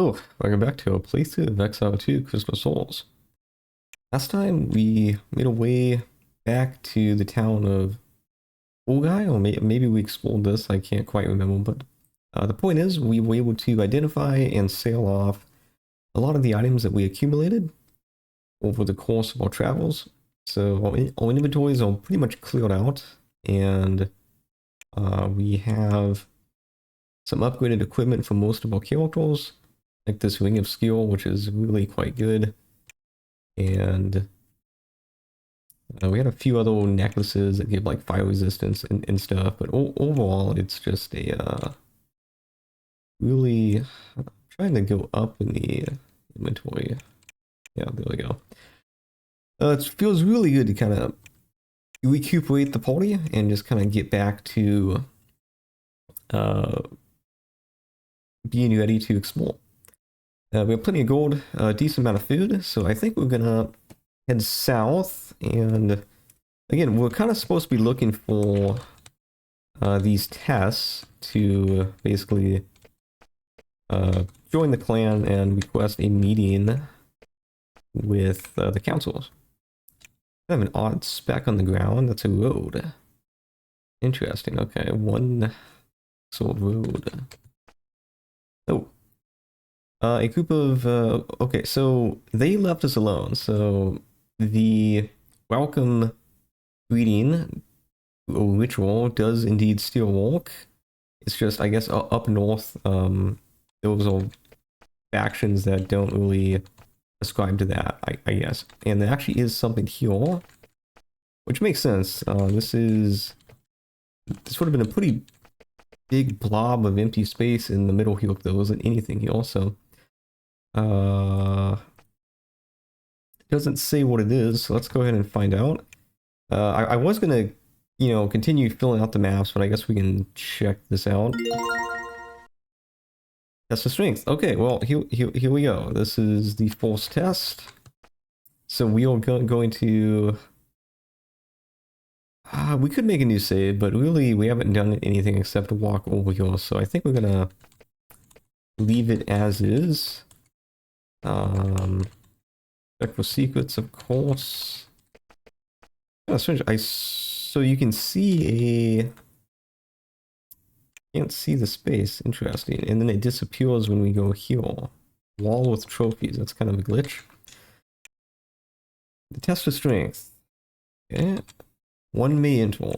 Hello, welcome back to a playthrough of Exile 2 Crystal Souls. Last time we made our way back to the town of Splorky, or maybe we explored this, I can't quite remember, but the point is we were able to identify and sell off a lot of the items that we accumulated over the course of our travels. So our inventories are pretty much cleared out, and we have some upgraded equipment for most of our characters, like this Ring of Skill, which is really quite good. And we had a few other necklaces that give like fire resistance and stuff, but overall it's just a really, I'm trying to go up in the inventory. Yeah, there we go. It feels really good to kind of recuperate the party and just kind of get back to being ready to explore. We have plenty of gold, a decent amount of food, so I think we're gonna head south. And again, we're kind of supposed to be looking for these tests to basically join the clan and request a meeting with the councils. I have an odd speck on the ground. That's a road. Interesting. Okay, one sort of road. Oh. A group of, okay, so they left us alone. So the welcome greeting ritual does indeed still work. It's just, I guess, up north, those are factions that don't really ascribe to that, I guess. And there actually is something here, which makes sense. This would have been a pretty big blob of empty space in the middle here if there wasn't anything here, so it doesn't say what it is, so let's go ahead and find out. I was gonna, continue filling out the maps, but I guess we can check this out. Test of strength. Okay, well, here we go. This is the force test. So we are going to... we could make a new save, but really we haven't done anything except walk over here, so I think we're gonna leave it as is. Check for secrets, of course. Oh, strange. So you can see can't see the space. Interesting. And then it disappears when we go here. Wall with trophies. That's kind of a glitch. The test of strength. Okay. 1 may enter.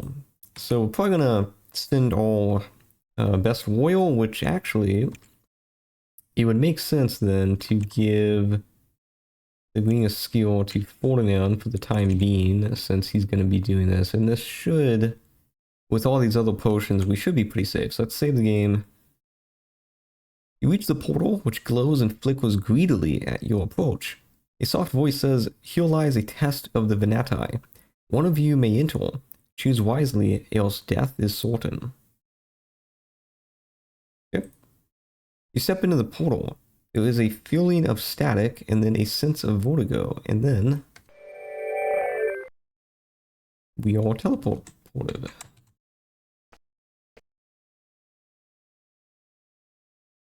So we're probably gonna send our best warrior, which actually it would make sense then to give the Ring of Skill to Ferdinand for the time being, since he's going to be doing this. And this should, with all these other potions, we should be pretty safe. So let's save the game. You reach the portal, which glows and flickers greedily at your approach. A soft voice says, "Here lies a test of the Venati. One of you may enter. Choose wisely, else death is certain." Okay. You step into the portal. It is a feeling of static, and then a sense of vertigo, and then we are teleported.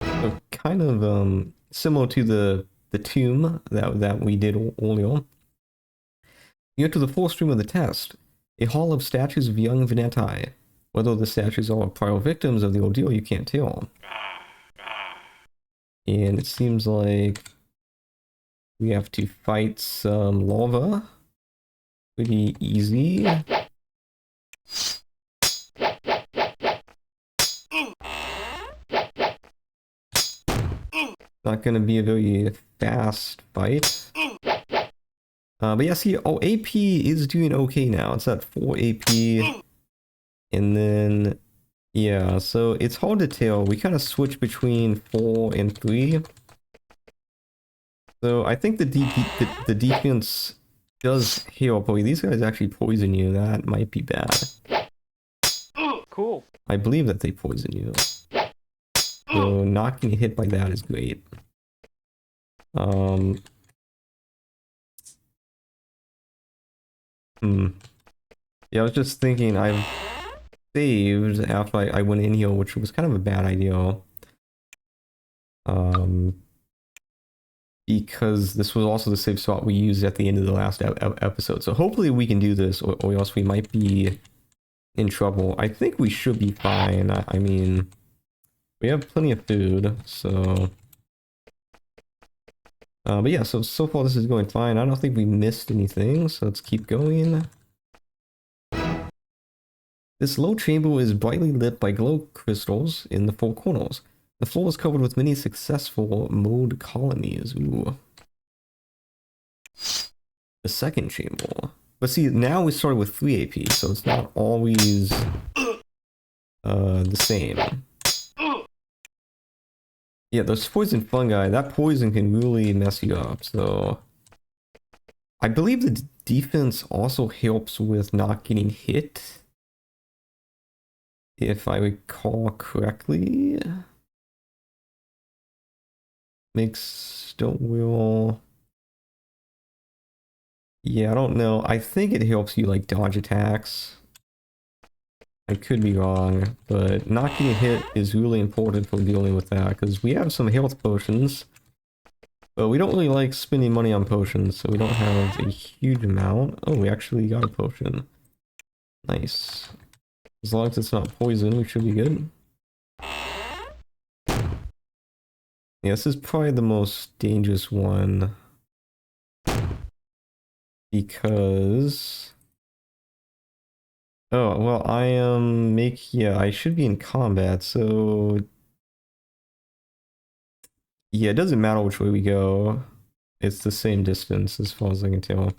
So kind of similar to the tomb that we did earlier. You enter the fourth room of the test, a hall of statues of young Veneti. Whether the statues are prior victims of the ordeal, you can't tell. And it seems like we have to fight some lava. Pretty easy. Not gonna be a very fast fight. But yeah, see, AP is doing okay now. It's at 4 AP. And then... yeah, so it's hard to tell. We kind of switch between 4 and 3. So I think the defense does help. Oh, these guys actually poison you. That might be bad. Cool. I believe that they poison you. So not getting hit by that is great. Yeah, I was just thinking I've saved after I went in here, which was kind of a bad idea. because this was also the save spot we used at the end of the last episode. So hopefully we can do this, or else we might be in trouble. I think we should be fine. I mean, we have plenty of food, so... but yeah, so far this is going fine. I don't think we missed anything, so let's keep going. This low chamber is brightly lit by glow crystals in the four corners. The floor is covered with many successful mold colonies. Ooh. The second chamber. But see, now we started with 3 AP, so it's not always the same. Yeah, those poison fungi, that poison can really mess you up, so... I believe the defense also helps with not getting hit. If I recall correctly. Makes stone wheel... Yeah, I don't know. I think it helps you like dodge attacks. I could be wrong, but not getting hit is really important for dealing with that, because we have some health potions, but we don't really like spending money on potions, so we don't have a huge amount. Oh, we actually got a potion. Nice. As long as it's not poison, we should be good. Yeah, this is probably the most dangerous one, because... Oh, well, I am yeah, I should be in combat, so... Yeah, it doesn't matter which way we go. It's the same distance as far as I can tell.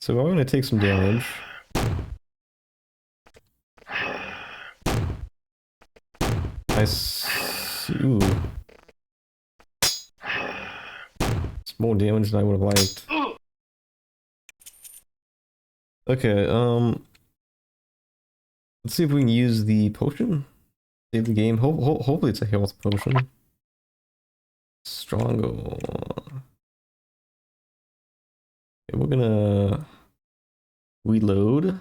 So I'm gonna take some damage. Ooh. It's more damage than I would have liked. Okay, let's see if we can use the potion. Save the game. Hopefully it's a health potion. Stronger. Okay, we're gonna reload.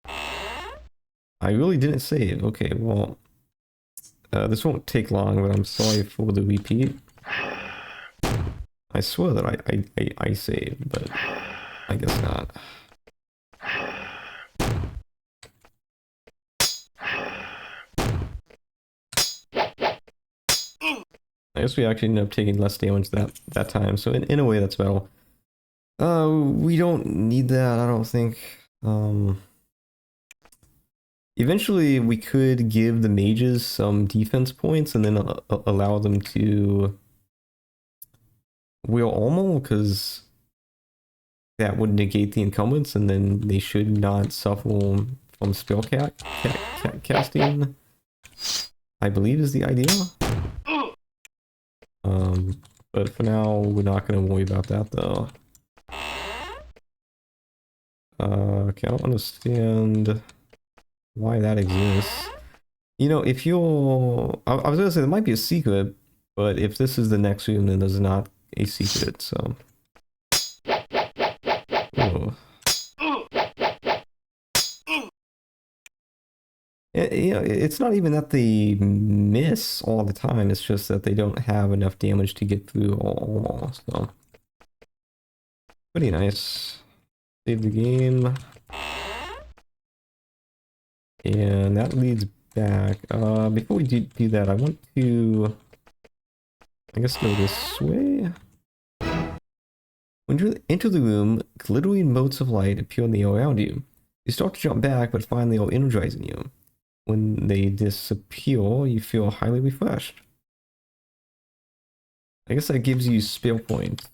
I really didn't save. Okay, well, this won't take long, but I'm sorry for the repeat. I swear that I saved, but I guess not. I guess we actually ended up taking less damage that time, so in a way that's better. We don't need that, I don't think. Eventually we could give the mages some defense points and then allow them to wield armor, because that would negate the incumbents and then they should not suffer from spell casting, I believe is the idea. But for now, we're not going to worry about that, though. Okay, I don't understand why that exists. You know, if you're... I was going to say, there might be a secret, but if this is the next room, then there's not a secret, so... Oh. You know, it's not even that they miss all the time, it's just that they don't have enough damage to get through all, so... Pretty nice. Save the game. And that leads back. Before we do that, I want to... I guess go this way? When you enter the room, glittering motes of light appear in the air around you. You start to jump back, but find they are energizing you. When they disappear, you feel highly refreshed. I guess that gives you spell points.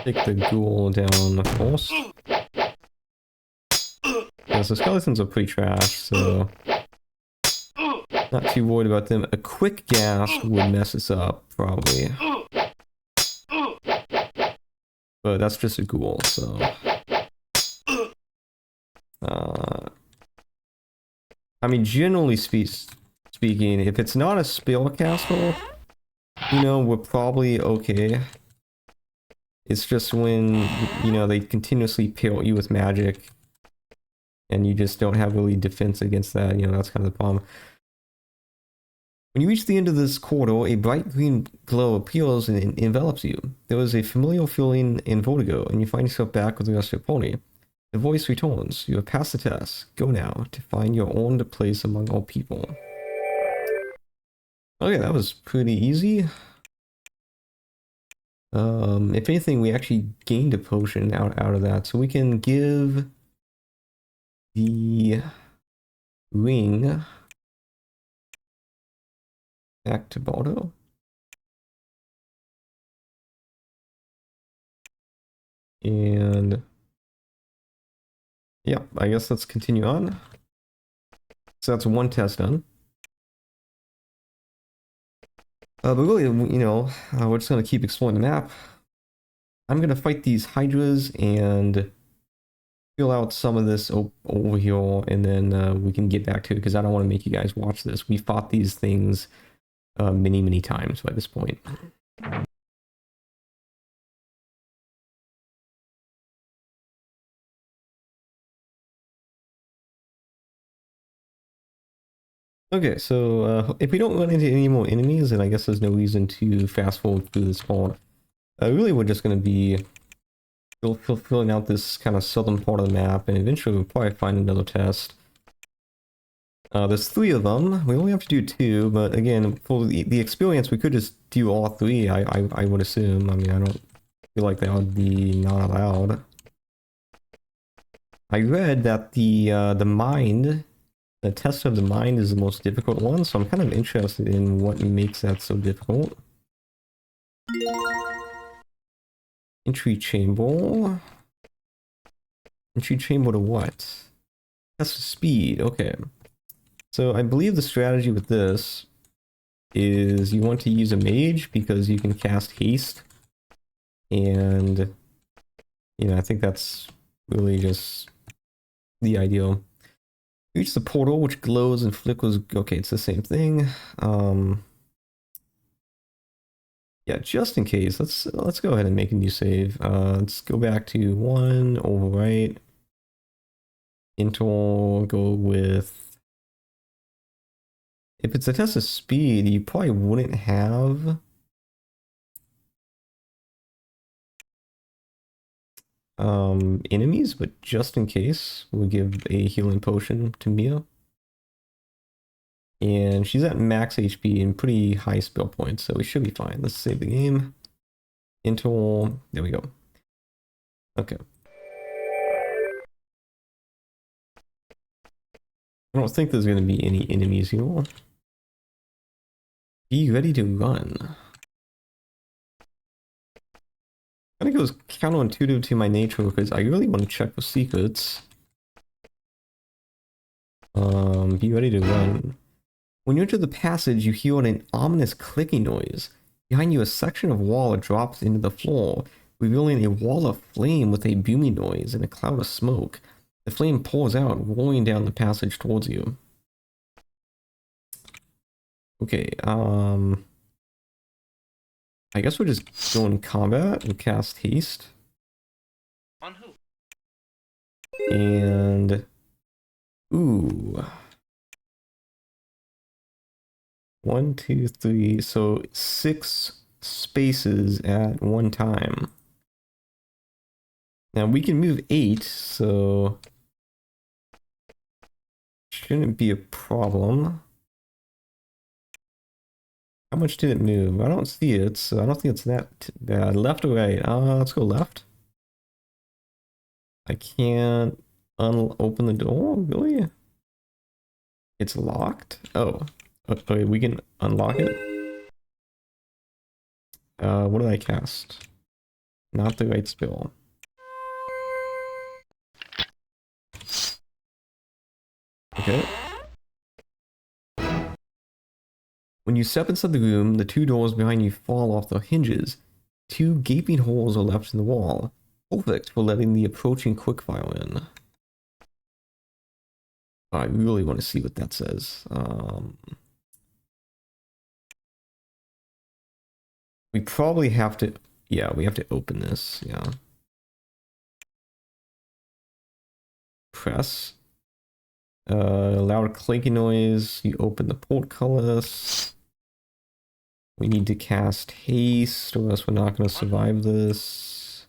Take the ghoul down first. Yeah, so skeletons are pretty trash, so... Not too worried about them. A quick gas would mess us up, probably. But that's just a ghoul, so... I mean, generally speaking, if it's not a spellcaster, you know, we're probably okay. It's just when, you know, they continuously peel you with magic and you just don't have really defense against that. You know, that's kind of the problem. When you reach the end of this corridor, a bright green glow appears and envelops you. There is a familiar feeling in vertigo, and you find yourself back with the rest of your pony. The voice returns. You have passed the test. Go now to find your own place among all people. Okay, that was pretty easy. If anything, we actually gained a potion out of that, so we can give the ring back to Baldo. And yeah, I guess let's continue on. So that's one test done. But really, you know, we're just going to keep exploring the map. I'm going to fight these hydras and fill out some of this over here, and then we can get back to it, because I don't want to make you guys watch this. We fought these things many times by this point. Okay, so if we don't run into any more enemies, then I guess there's no reason to fast forward through this part. Really, we're just going to be filling out this kind of southern part of the map, and eventually we'll probably find another test. There's 3 of them. We only have to do 2, but again, for the experience, we could just do all 3, I would assume. I mean, I don't feel like that would be not allowed. I read that the mind, the test of the mind is the most difficult one, so I'm kind of interested in what makes that so difficult. Entry chamber. Entry chamber to what? Test of speed, okay. So I believe the strategy with this is you want to use a mage because you can cast haste. And, you know, I think that's really just the ideal. Reach the portal, which glows and flickers. Okay, it's the same thing. Yeah, just in case, let's go ahead and make a new save. Let's go back to 1, overwrite. Enter, go with... If it's a test of speed, you probably wouldn't have enemies, but just in case, we'll give a healing potion to Mia. And she's at max HP and pretty high spell points, so we should be fine. Let's save the game. Enter, there we go. Okay. I don't think there's going to be any enemies here. Be ready to run. I think it was counterintuitive to my nature because I really want to check for secrets. Be ready to run. When you enter the passage, you hear an ominous clicking noise. Behind you, a section of wall drops into the floor, revealing a wall of flame with a booming noise and a cloud of smoke. The flame pours out, rolling down the passage towards you. Okay, I guess we'll just go in combat and cast haste. On who? And... Ooh. 1, 2, 3, so 6 spaces at one time. Now we can move 8, so... Shouldn't be a problem. How much did it move? I don't see it, so I don't think it's that bad. Left or right? Let's go left. I can't open the door? Really? It's locked? Oh. Okay, we can unlock it. What did I cast? Not the right spell. Okay. When you step inside the room, the 2 doors behind you fall off their hinges. 2 gaping holes are left in the wall. Perfect for letting the approaching quickfire in. I really want to see what that says. We probably have to Yeah, we have to open this. Yeah. Press. Loud clanky noise. You open the portcullis. We need to cast haste, or else we're not going to On who? survive this.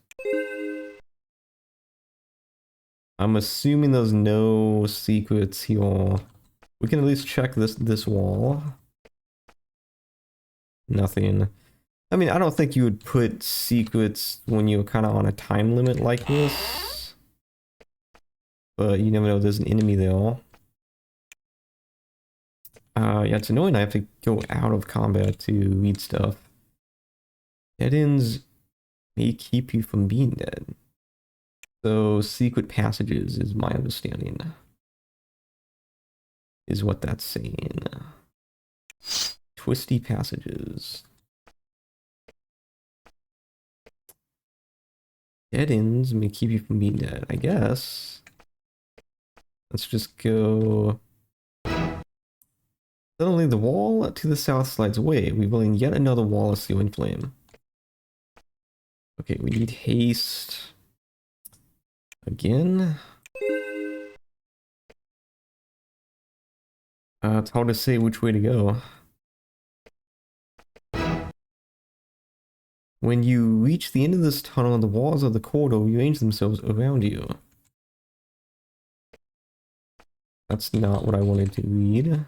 I'm assuming there's no secrets here. We can at least check this wall. Nothing. I mean, I don't think you would put secrets when you're kind of on a time limit like this. But you never know, there's an enemy there. Yeah, it's annoying I have to go out of combat to read stuff. Dead ends may keep you from being dead. So, secret passages is my understanding. Is what that's saying. Twisty passages. Dead ends may keep you from being dead, I guess. Let's just go... Suddenly the wall to the south slides away, revealing yet another wall of searing flame. Okay, we need haste. Again. It's hard to say which way to go. When you reach the end of this tunnel, the walls of the corridor rearrange themselves around you. That's not what I wanted to read.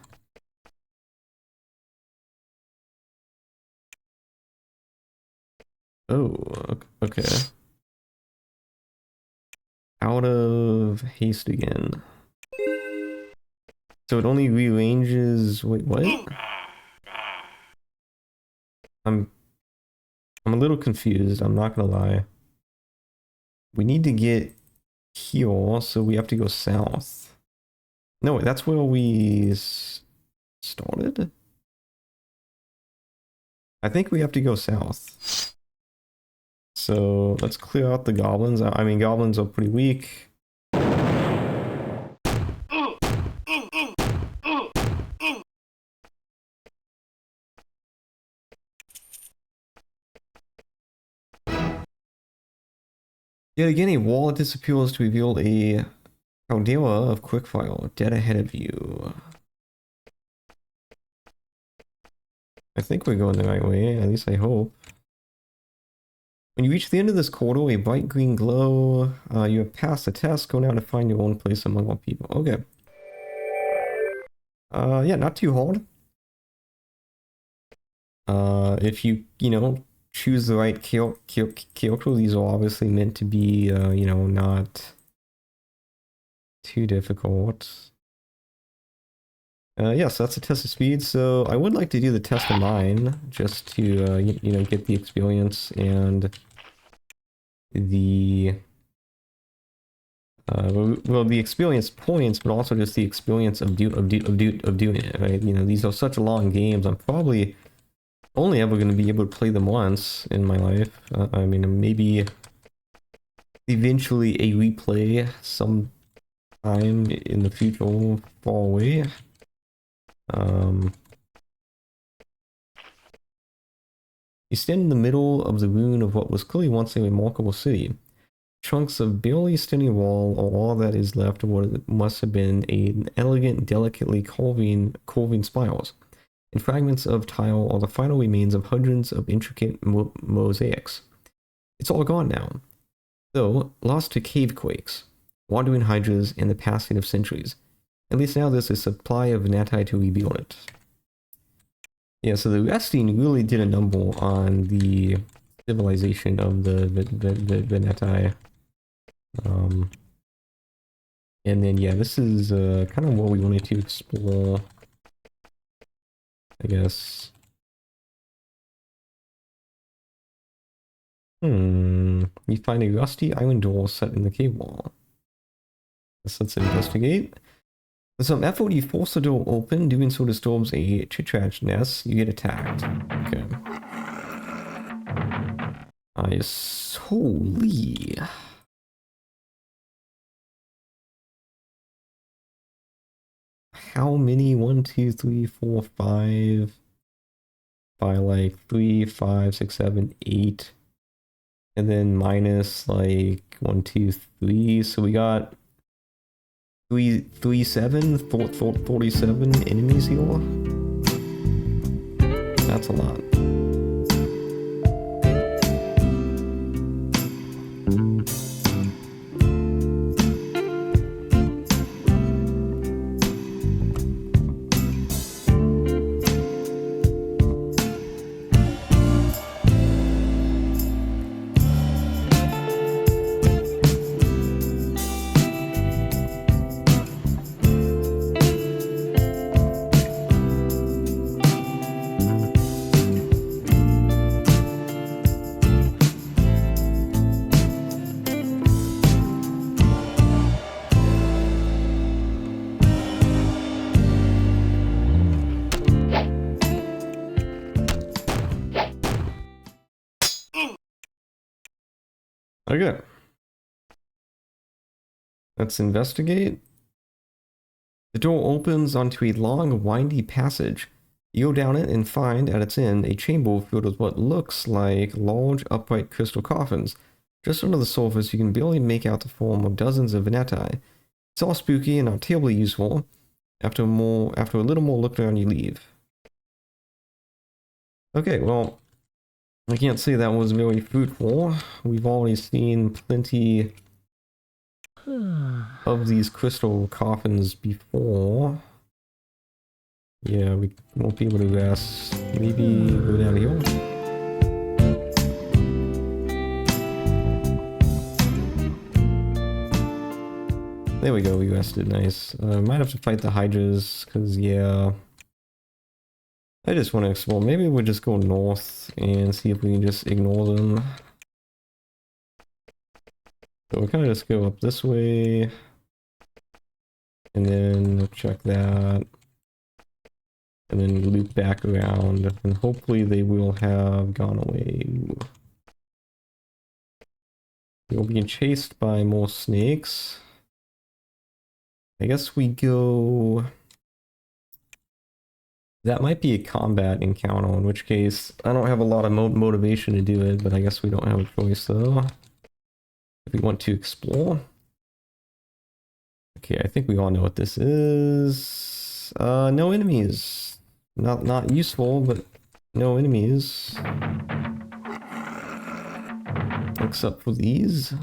Oh, okay. Out of haste again. So it only rearranges... Wait, what? I'm a little confused, I'm not gonna lie. We need to get here, so we have to go south. No, that's where we started? I think we have to go south. So let's clear out the goblins. I mean, goblins are pretty weak. Yet again, a wall disappears to reveal a caldera of quickfire dead ahead of you. I think we're going the right way, at least I hope. When you reach the end of this corridor, a bright green glow. You have passed the test. Go now to find your own place among all people. Okay. Yeah, not too hard. If you know, choose the right character, these are obviously meant to be, you know, not too difficult. Yeah, so that's a test of speed. So I would like to do the test of mine, just to, you know, get the experience and the... well, the experience points, but also just the experience of doing it, right? You know, these are such long games. I'm probably only ever going to be able to play them once in my life. I mean, maybe eventually a replay sometime in the future far away. You stand in the middle of the ruin of what was clearly once a remarkable city. Chunks of barely standing wall are all that is left of what must have been an elegant, delicately curving spirals. And fragments of tile are the final remains of hundreds of intricate mosaics. It's all gone now. Though, lost to cave quakes, wandering hydras, and the passing of centuries. At least now there's a supply of Natai to rebuild it. Yeah, so the resting really did a number on the civilization of the Natai. And then, yeah, this is kind of what we wanted to explore, I guess. You find a rusty iron door set in the cave wall. Let's investigate. With some effort, you force the door open. Doing so disturbs a chit-chat nest. You get attacked. Okay. Holy. How many? 1, 2, 3, 4, 5. By like 3, 5, 6, 7, 8. And then minus like 1, 2, 3. So we got 47 enemies here. That's a lot. Okay. Let's investigate. The door opens onto a long, windy passage. You go down it and find, at its end, a chamber filled with what looks like large, upright crystal coffins. Just under the surface, you can barely make out the form of dozens of veneti. It's all spooky and not terribly useful. After a little more look around, you leave. Okay, well, I can't say that was very fruitful. We've already seen plenty of these crystal coffins before. Yeah, we won't be able to rest. Maybe go down here. There we go, we rested, nice. Might have to fight the hydras, because yeah. I just want to explore. Maybe we'll just go north and see if we can just ignore them. So we'll kind of just go up this way. And then check that. And then loop back around. And hopefully they will have gone away. We're being chased by more snakes. I guess we go... That might be a combat encounter, in which case I don't have a lot of motivation to do it, but I guess we don't have a choice though. If we want to explore. Okay, I think we all know what this is. No enemies. Not useful, but no enemies. Except for these.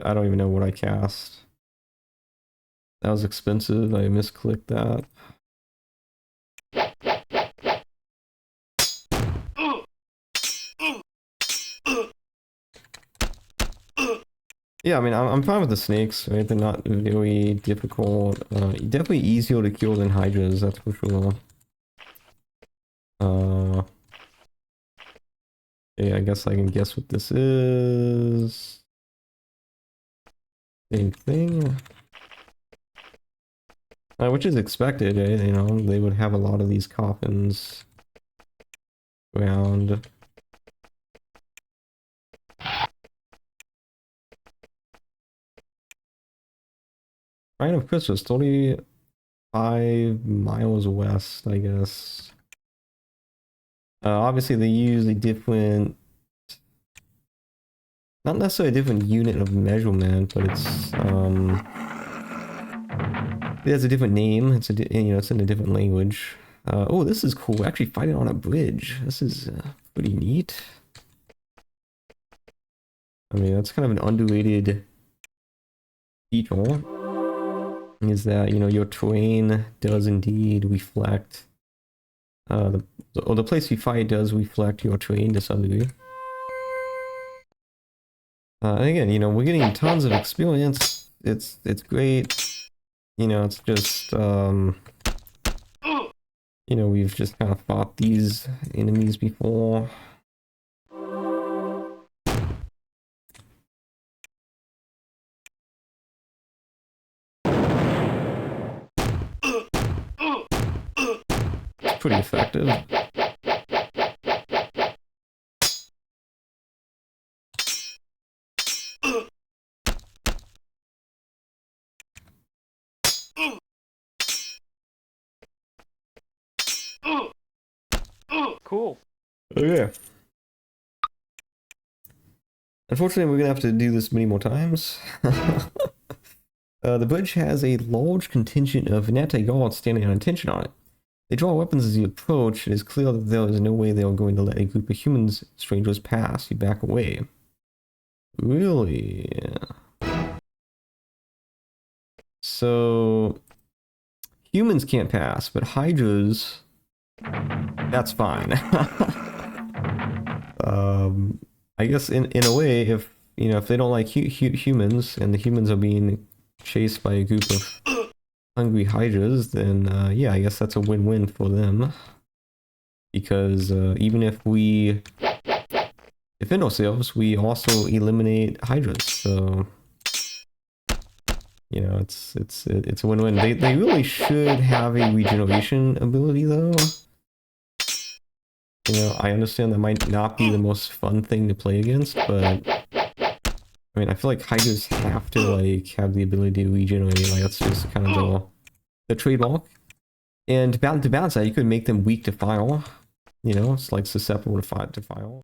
I don't even know what I cast. That was expensive. I misclicked that. Yeah, I mean, I'm fine with the snakes, right? They're not very difficult. Definitely easier to kill than hydras, that's for sure. Yeah, I guess I can guess what this is. Same thing. Which is expected, right? You know, they would have a lot of these coffins around. Shrine of Christmas, 35 miles west, I guess. Obviously they use a different, not necessarily a different unit of measurement, but it's it has a different name. It's it's in a different language. Oh, this is cool. We're actually fighting on a bridge. This is pretty neat. I mean, that's kind of an underrated feature. Is that, your terrain does indeed reflect the place you fight does reflect your terrain to some degree. And again, we're getting tons of experience. It's great. It's just we've just kind of fought these enemies before. It's pretty effective. Cool. Okay. Unfortunately, we're gonna have to do this many more times. The bridge has a large contingent of Nata guards standing on attention on it. They draw weapons as you approach. It is clear that there is no way they are going to let a group of humans, strangers, pass. You back away. Really? So humans can't pass, but hydras, that's fine. I guess in a way, if if they don't like humans and the humans are being chased by a group of hungry hydras, then yeah, I guess that's a win-win for them. Because even if we defend ourselves, we also eliminate hydras. So it's a win-win. They really should have a regeneration ability though. I understand that might not be the most fun thing to play against, but I mean, I feel like hydras have to like have the ability to regenerate. Like that's just kind of the trademark. And to balance that, you could make them weak to fire. It's like susceptible to fire.